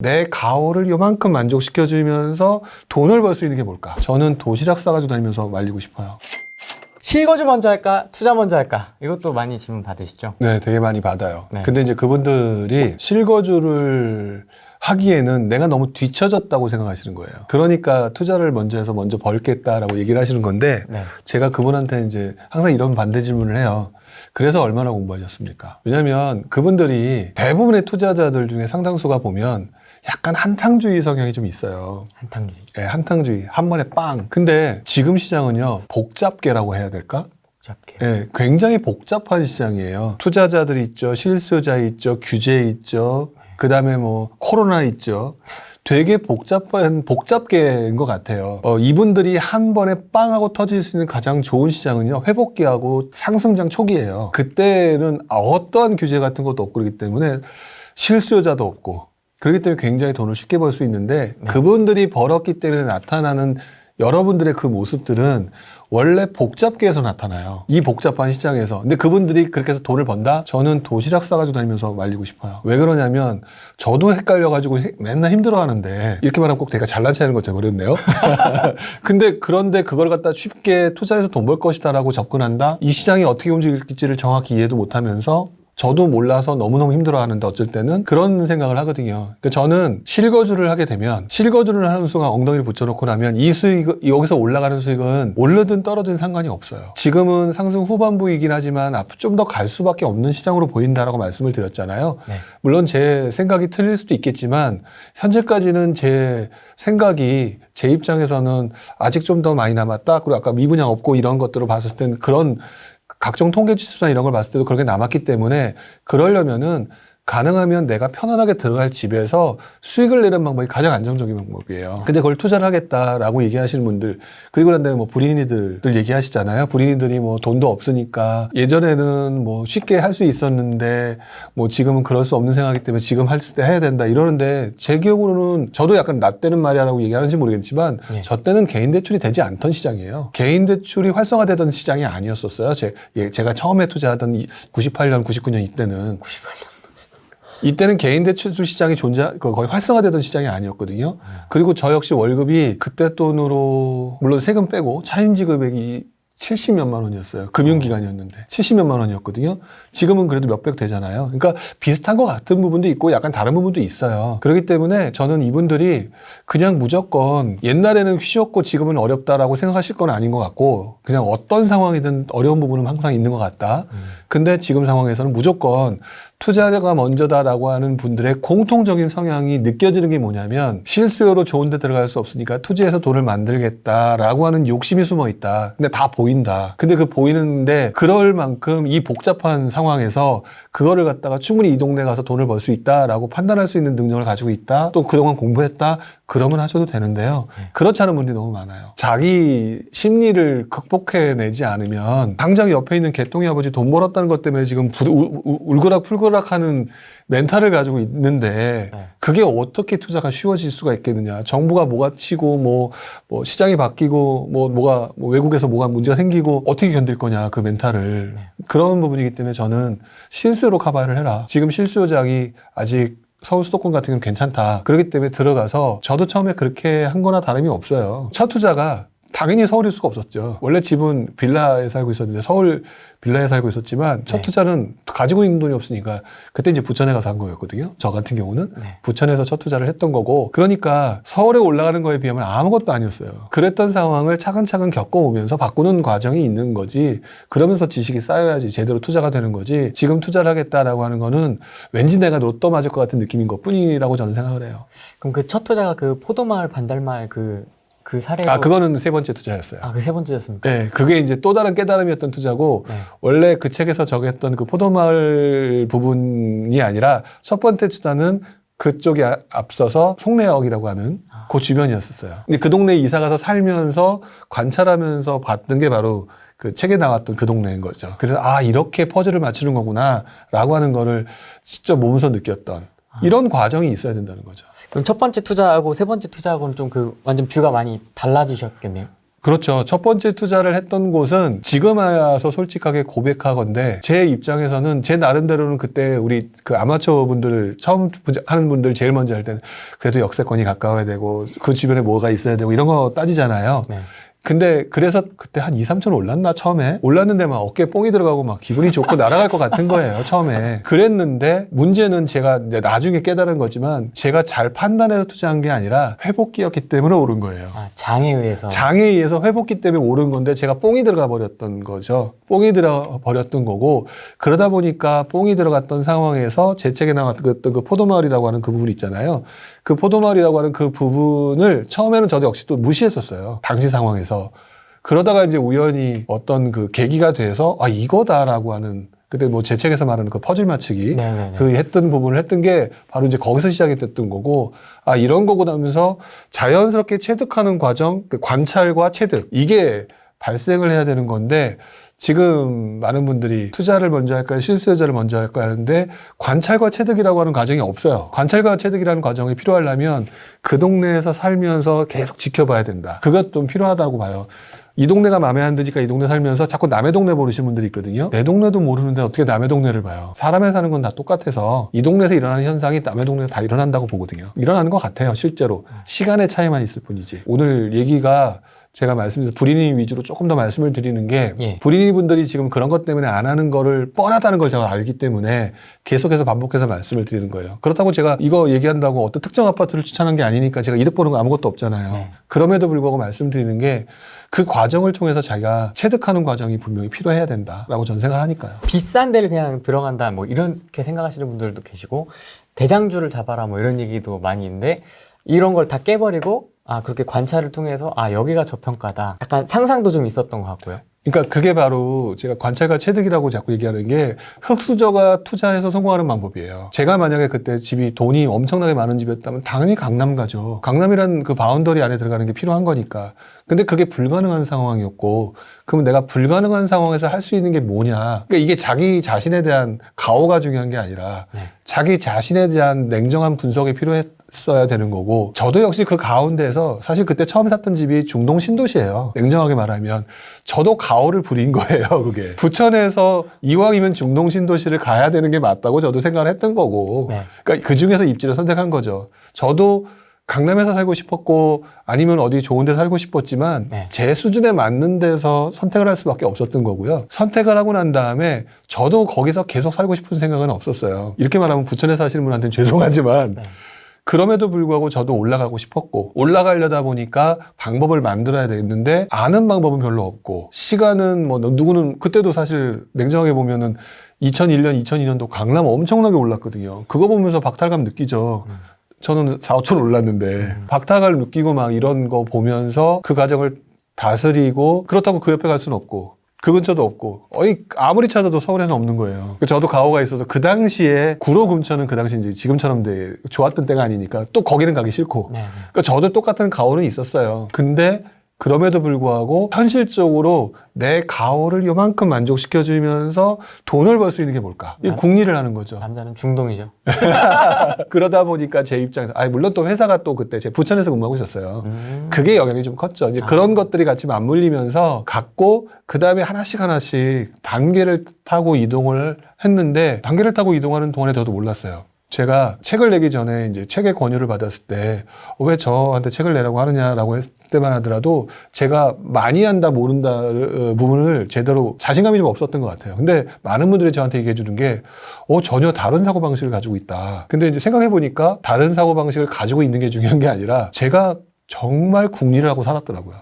내 가오를 요만큼 만족시켜주면서 돈을 벌 수 있는 게 뭘까? 저는 도시락 싸가지고 다니면서 말리고 싶어요. 실거주 먼저 할까? 투자 먼저 할까? 이것도 많이 질문 받으시죠? 네, 되게 많이 받아요. 네. 근데 이제 그분들이 실거주를 하기에는 내가 너무 뒤처졌다고 생각하시는 거예요. 그러니까 투자를 먼저 해서 먼저 벌겠다라고 얘기를 하시는 건데, 네. 제가 그분한테 이제 항상 이런 반대 질문을 해요. 그래서 얼마나 공부하셨습니까? 왜냐면 그분들이 대부분의 투자자들 중에 상당수가 보면 약간 한탕주의 성향이 좀 있어요. 한탕주의. 네, 한탕주의. 한 번에 빵. 근데 지금 시장은요, 복잡계라고 해야 될까? 복잡게. 네, 굉장히 복잡한 시장이에요. 투자자들 있죠, 실수요자 있죠, 규제 있죠, 그 다음에 뭐 코로나 있죠. 되게 복잡계인 것 같아요. 이분들이 한 번에 빵 하고 터질 수 있는 가장 좋은 시장은요, 회복기하고 상승장 초기예요. 그때는 어떠한 규제 같은 것도 없고 그렇기 때문에 실수요자도 없고, 그렇기 때문에 굉장히 돈을 쉽게 벌 수 있는데, 그분들이 벌었기 때문에 나타나는 여러분들의 그 모습들은 원래 복잡계에서 나타나요. 이 복잡한 시장에서. 근데 그분들이 그렇게 해서 돈을 번다? 저는 도시락 싸가지고 다니면서 말리고 싶어요. 왜 그러냐면 저도 헷갈려가지고 맨날 힘들어하는데, 이렇게 말하면 꼭 제가 잘난 체하는 것 돼버렸네요. 그런데 그걸 갖다 쉽게 투자해서 돈 벌 것이다 라고 접근한다? 이 시장이 어떻게 움직일지를 정확히 이해도 못하면서 저도 몰라서 너무너무 힘들어하는데, 어쩔 때는 그런 생각을 하거든요. 그러니까 저는 실거주를 하게 되면, 실거주를 하는 순간 엉덩이를 붙여놓고 나면 이 수익, 여기서 올라가는 수익은 오르든 떨어지든 상관이 없어요. 지금은 상승 후반부이긴 하지만 앞으로 좀 더 갈 수밖에 없는 시장으로 보인다라고 말씀을 드렸잖아요. 네. 물론 제 생각이 틀릴 수도 있겠지만 현재까지는 제 생각이, 제 입장에서는 아직 좀 더 많이 남았다. 그리고 아까 미분양 없고 이런 것들을 봤을 땐 그런 각종 통계지수나 이런 걸 봤을 때도 그렇게 남았기 때문에, 그러려면은 가능하면 내가 편안하게 들어갈 집에서 수익을 내는 방법이 가장 안정적인 방법이에요. 근데 그걸 투자를 하겠다라고 얘기하시는 분들, 그리고 난 다음에 뭐 불인이들 얘기하시잖아요. 불인이들이 뭐 돈도 없으니까 예전에는 뭐 쉽게 할 수 있었는데 뭐 지금은 그럴 수 없는 생각이기 때문에 지금 할 때 해야 된다 이러는데, 제 기억으로는 저도 약간 나 때는 말이야라고 얘기하는지 모르겠지만 저 때는 개인 대출이 되지 않던 시장이에요. 개인 대출이 활성화되던 시장이 아니었었어요. 제가 처음에 투자하던 98년, 99년 이때는. 98년. 이때는 개인 대출 시장이 거의 활성화되던 시장이 아니었거든요. 그리고 저 역시 월급이 그때 돈으로, 물론 세금 빼고 차인지 금액이 70몇만 원이었어요. 금융기관이었는데 70몇만 원이었거든요. 지금은 그래도 몇백 되잖아요. 그러니까 비슷한 것 같은 부분도 있고 약간 다른 부분도 있어요. 그렇기 때문에 저는 이분들이 그냥 무조건 옛날에는 쉬웠고 지금은 어렵다라고 생각하실 건 아닌 것 같고, 그냥 어떤 상황이든 어려운 부분은 항상 있는 것 같다. 근데 지금 상황에서는 무조건 투자가 먼저다라고 하는 분들의 공통적인 성향이 느껴지는 게 뭐냐면, 실수요로 좋은 데 들어갈 수 없으니까 투자해서 돈을 만들겠다라고 하는 욕심이 숨어 있다. 근데 다 보인다. 근데 그 보이는데 그럴 만큼 이 복잡한 상황에서 그거를 갖다가 충분히 이 동네 가서 돈을 벌 수 있다라고 판단할 수 있는 능력을 가지고 있다. 또 그동안 공부했다. 그러면 하셔도 되는데요. 그렇지 않은 분들이 너무 많아요. 자기 심리를 극복해내지 않으면, 당장 옆에 있는 개똥이 아버지 돈 벌었다는 것 때문에 지금 울그락불그락 하는 멘탈을 가지고 있는데, 그게 어떻게 투자가 쉬워질 수가 있겠느냐. 정부가 뭐가 치고 뭐 시장이 바뀌고 뭐가 외국에서 뭐가 문제가 생기고 어떻게 견딜 거냐, 그 멘탈을. 그런 부분이기 때문에 저는 실수요로 커버를 해라. 지금 실수요장이 아직 서울 수도권 같은 경우는 괜찮다. 그렇기 때문에 들어가서, 저도 처음에 그렇게 한 거나 다름이 없어요. 첫 투자가 당연히 서울일 수가 없었죠. 원래 집은 빌라에 살고 있었는데, 서울 빌라에 살고 있었지만 첫 투자는 가지고 있는 돈이 없으니까 그때 이제 부천에 가서 한 거였거든요. 저 같은 경우는 부천에서 첫 투자를 했던 거고, 그러니까 서울에 올라가는 거에 비하면 아무것도 아니었어요. 그랬던 상황을 차근차근 겪어오면서 바꾸는 과정이 있는 거지, 그러면서 지식이 쌓여야지 제대로 투자가 되는 거지, 지금 투자를 하겠다라고 하는 거는 왠지 내가 로또 맞을 것 같은 느낌인 것 뿐이라고 저는 생각을 해요. 그럼 그 첫 투자가 그 포도마을 반달마을 그 사례로. 그거는 세 번째 투자였어요. 그 세 번째였습니까? 네, 그게 이제 또 다른 깨달음이었던 투자고, 원래 그 책에서 적었던 그 포도마을 부분이 아니라 첫 번째 투자는 그쪽이 앞서서 송내역이라고 하는 그 주변이었었어요. 근데 그 동네에 이사 가서 살면서 관찰하면서 봤던 게 바로 그 책에 나왔던 그 동네인 거죠. 그래서 이렇게 퍼즐을 맞추는 거구나 라고 하는 거를 직접 몸소 느꼈던 이런 과정이 있어야 된다는 거죠. 그럼 첫 번째 투자하고 세 번째 투자하고는 좀 완전 뷰가 많이 달라지셨겠네요. 그렇죠. 첫 번째 투자를 했던 곳은 지금 와서 솔직하게 고백하건데 제 입장에서는 제 나름대로는 그때 우리 그 아마추어 분들 처음 하는 분들 제일 먼저 할 때는 그래도 역세권이 가까워야 되고 그 주변에 뭐가 있어야 되고 이런 거 따지잖아요. 네. 근데 그래서 그때 한 2, 3천 올랐나 처음에? 올랐는데 막 어깨에 뽕이 들어가고 막 기분이 좋고 날아갈 것 같은 거예요 처음에. 그랬는데 문제는 제가 이제 나중에 깨달은 거지만 제가 잘 판단해서 투자한 게 아니라 회복기였기 때문에 오른 거예요. 아, 장에 의해서. 장에 의해서 회복기 때문에 오른 건데 제가 뽕이 들어가 버렸던 거죠. 뽕이 들어가 버렸던 거고 그러다 보니까 뽕이 들어갔던 상황에서 제 책에 나왔던 그 포도마을이라고 하는 그 부분 있잖아요. 그 포도마을이라고 하는 그 부분을 처음에는 저도 역시 또 무시했었어요. 당시 상황에서. 그러다가 이제 우연히 어떤 그 계기가 돼서 아 이거다라고 하는 그때 뭐 제 책에서 말하는 그 퍼즐 맞추기 네네네. 그 했던 부분을 했던 게 바로 이제 거기서 시작이 됐던 거고 아 이런 거고 나면서 자연스럽게 체득하는 과정 그 관찰과 체득 이게 발생을 해야 되는 건데 지금 많은 분들이 투자를 먼저 할까요? 실수요자를 먼저 할까요? 하는데 관찰과 체득이라고 하는 과정이 없어요. 관찰과 체득이라는 과정이 필요하려면 그 동네에서 살면서 계속 지켜봐야 된다. 그것 좀 필요하다고 봐요. 이 동네가 마음에 안 드니까 이 동네 살면서 자꾸 남의 동네 모르시는 분들이 있거든요. 내 동네도 모르는데 어떻게 남의 동네를 봐요. 사람에 사는 건 다 똑같아서 이 동네에서 일어나는 현상이 남의 동네에서 다 일어난다고 보거든요. 일어나는 것 같아요. 실제로. 시간의 차이만 있을 뿐이지. 오늘 얘기가 제가 말씀드린 불인이 위주로 조금 더 말씀을 드리는 게 예. 불인이 분들이 지금 그런 것 때문에 안 하는 거를 뻔하다는 걸 제가 알기 때문에 계속해서 반복해서 말씀을 드리는 거예요. 그렇다고 제가 이거 얘기한다고 어떤 특정 아파트를 추천한 게 아니니까 제가 이득 보는 거 아무것도 없잖아요. 네. 그럼에도 불구하고 말씀드리는 게 그 과정을 통해서 자기가 체득하는 과정이 분명히 필요해야 된다라고 저는 생각을 하니까요. 비싼 데를 그냥 들어간다 뭐 이렇게 생각하시는 분들도 계시고 대장주를 잡아라 뭐 이런 얘기도 많이 있는데 이런 걸 다 깨버리고 아 그렇게 관찰을 통해서 아 여기가 저평가다 약간 상상도 좀 있었던 것 같고요. 그러니까 그게 바로 제가 관찰과 체득이라고 자꾸 얘기하는 게 흑수저가 투자해서 성공하는 방법이에요. 제가 만약에 그때 집이 돈이 엄청나게 많은 집이었다면 당연히 강남 가죠. 강남이란 그 바운더리 안에 들어가는 게 필요한 거니까. 근데 그게 불가능한 상황이었고 그럼 내가 불가능한 상황에서 할 수 있는 게 뭐냐. 그러니까 이게 자기 자신에 대한 가오가 중요한 게 아니라 네. 자기 자신에 대한 냉정한 분석이 필요했어야 되는 거고 저도 역시 그 가운데에서 사실 그때 처음 샀던 집이 중동 신도시예요. 냉정하게 말하면 저도 가오를 부린 거예요. 그게 부천에서 이왕이면 중동 신도시를 가야 되는 게 맞다고 저도 생각을 했던 거고 네. 그러니까 그 중에서 입지를 선택한 거죠. 저도 강남에서 살고 싶었고 아니면 어디 좋은 데 살고 싶었지만 네. 제 수준에 맞는 데서 선택을 할 수밖에 없었던 거고요. 선택을 하고 난 다음에 저도 거기서 계속 살고 싶은 생각은 없었어요. 이렇게 말하면 부천에 사시는 분한테는 죄송하지만 네. 그럼에도 불구하고 저도 올라가고 싶었고 올라가려다 보니까 방법을 만들어야 되는데 아는 방법은 별로 없고 시간은 뭐 누구는 그때도 사실 냉정하게 보면은 2001년, 2002년도 강남 엄청나게 올랐거든요. 그거 보면서 박탈감 느끼죠. 저는 4, 5천 올랐는데 박탈감을 느끼고 막 이런 거 보면서 그 과정을 다스리고 그렇다고 그 옆에 갈 수는 없고 그 근처도 없고 아무리 찾아도 서울에는 없는 거예요. 저도 가오가 있어서 그 당시에 구로 금천은 그 당시 이제 지금처럼 좋았던 때가 아니니까 또 거기는 가기 싫고 네. 그러니까 저도 똑같은 가오는 있었어요. 근데 그럼에도 불구하고 현실적으로 내 가오를 요만큼 만족시켜주면서 돈을 벌 수 있는 게 뭘까? 이 궁리를 하는 거죠. 남자는 중동이죠. 그러다 보니까 제 입장에서 물론 또 회사가 또 그때 제가 부천에서 근무하고 있었어요. 그게 영향이 좀 컸죠. 이제 그런 것들이 같이 맞물리면서 갔고 그 다음에 하나씩 단계를 타고 이동을 했는데 단계를 타고 이동하는 동안에 저도 몰랐어요. 제가 책을 내기 전에 이제 책의 권유를 받았을 때 왜 저한테 책을 내라고 하느냐라고 했을 때만 하더라도 제가 많이 한다 모른다 부분을 제대로 자신감이 좀 없었던 것 같아요. 근데 많은 분들이 저한테 얘기해 주는 게 전혀 다른 사고방식을 가지고 있다. 근데 이제 생각해 보니까 다른 사고방식을 가지고 있는 게 중요한 게 아니라 제가 정말 궁리를 하고 살았더라고요.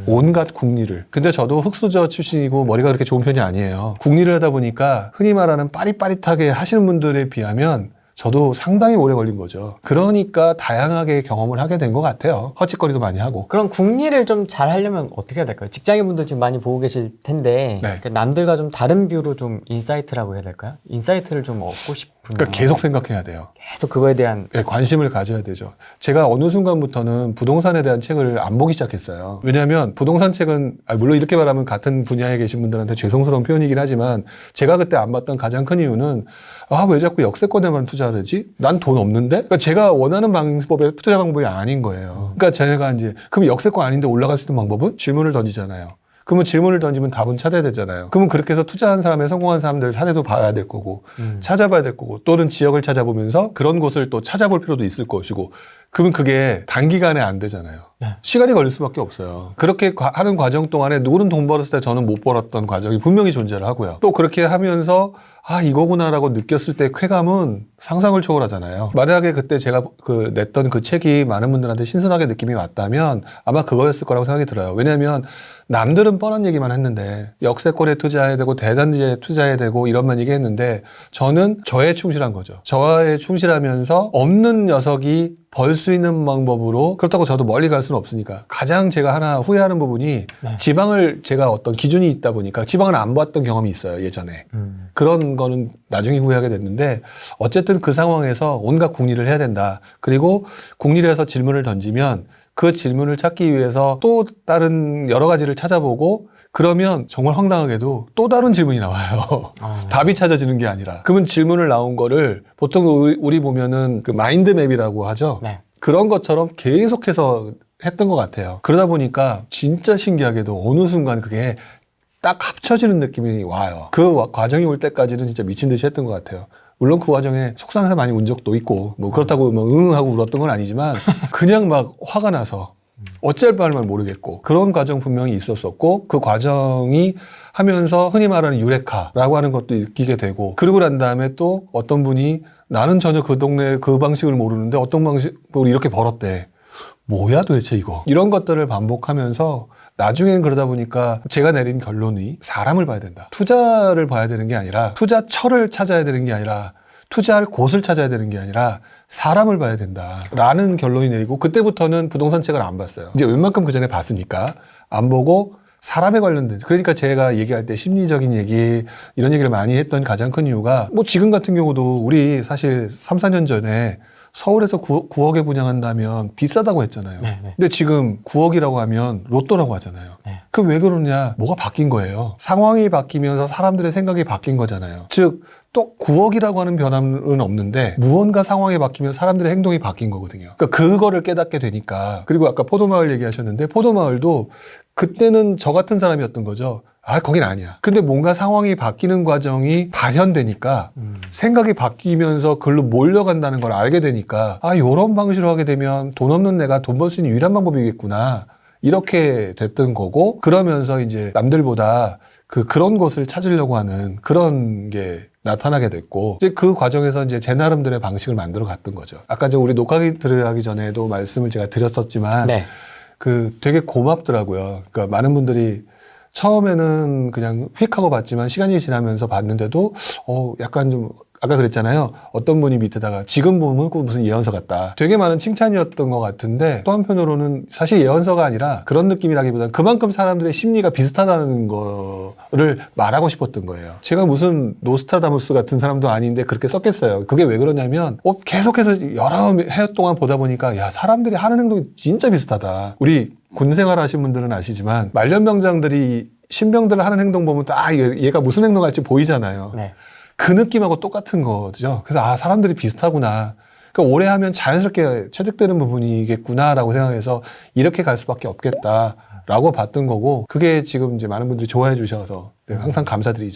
온갖 궁리를. 근데 저도 흑수저 출신이고 머리가 그렇게 좋은 편이 아니에요. 궁리를 하다 보니까 흔히 말하는 빠릿빠릿하게 하시는 분들에 비하면 저도 상당히 오래 걸린 거죠. 그러니까 다양하게 경험을 하게 된 것 같아요. 헛짓거리도 많이 하고. 그럼 궁리를 좀 잘 하려면 어떻게 해야 될까요? 직장인분들 지금 많이 보고 계실 텐데 네. 남들과 좀 다른 뷰로 좀 인사이트라고 해야 될까요? 인사이트를 좀 얻고 싶은 그러니까 계속 생각해야 돼요. 계속 그거에 대한 네, 관심을 가져야 되죠. 제가 어느 순간부터는 부동산에 대한 책을 안 보기 시작했어요. 왜냐하면 부동산 책은 물론 이렇게 말하면 같은 분야에 계신 분들한테 죄송스러운 표현이긴 하지만 제가 그때 안 봤던 가장 큰 이유는 왜 자꾸 역세권에만 투자를 해야 되지? 난 돈 없는데? 그러니까 제가 원하는 방법의 투자 방법이 아닌 거예요. 그러니까 제가 이제 그럼 역세권 아닌데 올라갈 수 있는 방법은 질문을 던지잖아요. 그러면 질문을 던지면 답은 찾아야 되잖아요. 그러면 그렇게 해서 투자한 사람의 성공한 사람들 사례도 봐야 될 거고 찾아봐야 될 거고 또는 지역을 찾아보면서 그런 곳을 또 찾아볼 필요도 있을 것이고 그러면 그게 단기간에 안 되잖아요. 네. 시간이 걸릴 수밖에 없어요. 그렇게 하는 과정 동안에 누구는 돈 벌었을 때 저는 못 벌었던 과정이 분명히 존재를 하고요. 또 그렇게 하면서 아 이거구나라고 느꼈을 때 쾌감은 상상을 초월하잖아요. 만약에 그때 제가 냈던 그 책이 많은 분들한테 신선하게 느낌이 왔다면 아마 그거였을 거라고 생각이 들어요. 왜냐하면 남들은 뻔한 얘기만 했는데 역세권에 투자해야 되고 대단지에 투자해야 되고 이런만 얘기했는데 저는 저에 충실한 거죠. 저에 충실하면서 없는 녀석이 벌 수 있는 방법으로 그렇다고 저도 멀리 갈 수는 없으니까 가장 제가 하나 후회하는 부분이 네. 지방을 제가 어떤 기준이 있다 보니까 지방을 안 봤던 경험이 있어요. 예전에. 그런 거는 나중에 후회하게 됐는데 어쨌든 그 상황에서 온갖 궁리를 해야 된다. 그리고 궁리를 해서 질문을 던지면 그 질문을 찾기 위해서 또 다른 여러 가지를 찾아보고 그러면 정말 황당하게도 또 다른 질문이 나와요. 답이 찾아지는 게 아니라. 그러면 질문을 나온 거를 보통 우리 보면은 그 마인드맵이라고 하죠. 네. 그런 것처럼 계속해서 했던 것 같아요. 그러다 보니까 진짜 신기하게도 어느 순간 그게 딱 합쳐지는 느낌이 와요. 그 과정이 올 때까지는 진짜 미친 듯이 했던 것 같아요. 물론 그 과정에 속상해서 많이 운 적도 있고 뭐 그렇다고 뭐 응 하고 울었던 건 아니지만 그냥 막 화가 나서 어쩔 바를 모르겠고 그런 과정 분명히 있었었고 그 과정이 하면서 흔히 말하는 유레카라고 하는 것도 느끼게 되고 그러고 난 다음에 또 어떤 분이 나는 전혀 그 동네 그 방식을 모르는데 어떤 방식으로 이렇게 벌었대. 뭐야 도대체 이거. 이런 것들을 반복하면서 나중에는 그러다 보니까 제가 내린 결론이 사람을 봐야 된다. 투자를 봐야 되는 게 아니라 투자처를 찾아야 되는 게 아니라 투자할 곳을 찾아야 되는 게 아니라 사람을 봐야 된다라는 결론이 내리고 그때부터는 부동산 책을 안 봤어요. 이제 웬만큼 그 전에 봤으니까 안 보고 사람에 관련된 그러니까 제가 얘기할 때 심리적인 얘기 이런 얘기를 많이 했던 가장 큰 이유가 뭐 지금 같은 경우도 우리 사실 3, 4년 전에 서울에서 9억에 분양한다면 비싸다고 했잖아요. 네. 근데 지금 9억이라고 하면 로또라고 하잖아요. 네. 그 왜 그러냐? 뭐가 바뀐 거예요. 상황이 바뀌면서 사람들의 생각이 바뀐 거잖아요. 즉 또 9억이라고 하는 변화는 없는데 무언가 상황이 바뀌면 사람들의 행동이 바뀐 거거든요. 그러니까 그거를 깨닫게 되니까 그리고 아까 포도마을 얘기하셨는데 포도마을도 그때는 저 같은 사람이었던 거죠. 아, 거긴 아니야. 근데 뭔가 상황이 바뀌는 과정이 발현되니까 생각이 바뀌면서 글로 몰려간다는 걸 알게 되니까 아, 요런 방식으로 하게 되면 돈 없는 내가 돈 벌 수 있는 유일한 방법이겠구나. 이렇게 됐던 거고 그러면서 이제 남들보다 그런 것을 찾으려고 하는 그런 게 나타나게 됐고 이제 그 과정에서 이제 제 나름대로의 방식을 만들어 갔던 거죠. 아까 우리 녹화 들어가기 전에도 말씀을 제가 드렸었지만 네. 되게 고맙더라고요. 그러니까 많은 분들이 처음에는 그냥 휙 하고 봤지만 시간이 지나면서 봤는데도 약간 좀 아까 그랬잖아요. 어떤 분이 밑에다가 지금 보면 꼭 무슨 예언서 같다. 되게 많은 칭찬이었던 것 같은데 또 한편으로는 사실 예언서가 아니라 그런 느낌이라기보다는 그만큼 사람들의 심리가 비슷하다는 거를 말하고 싶었던 거예요. 제가 무슨 노스트라다무스 같은 사람도 아닌데 그렇게 썼겠어요. 그게 왜 그러냐면 계속해서 여러 해 동안 보다 보니까 야 사람들이 하는 행동이 진짜 비슷하다. 우리 군 생활 하신 분들은 아시지만 말년병장들이 신병들 하는 행동 보면 딱 얘가 무슨 행동할지 보이잖아요. 네. 그 느낌하고 똑같은 거죠. 그래서 사람들이 비슷하구나. 그러니까 오래 하면 자연스럽게 체득되는 부분이겠구나라고 생각해서 이렇게 갈 수밖에 없겠다라고 봤던 거고 그게 지금 이제 많은 분들이 좋아해 주셔서 항상 감사드리죠.